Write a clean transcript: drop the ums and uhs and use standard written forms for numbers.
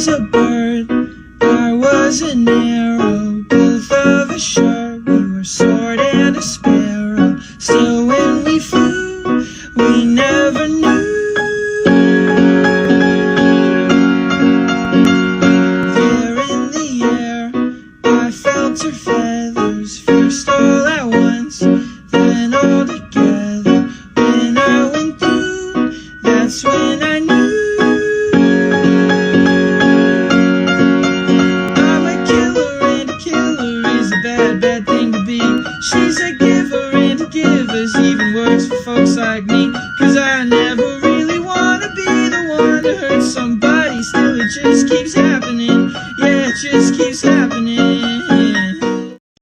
was a bird, I was an arrow, both of us sharp. We were sword and a sparrow. Still when we flew, we never knew. There in the air, I felt her feathers, first all at once, then all together. When I went through, that's when I knew. I'm a killer, and a killer is a bad, bad thing to be. She's a giver, and a giver's even worse for folks like me.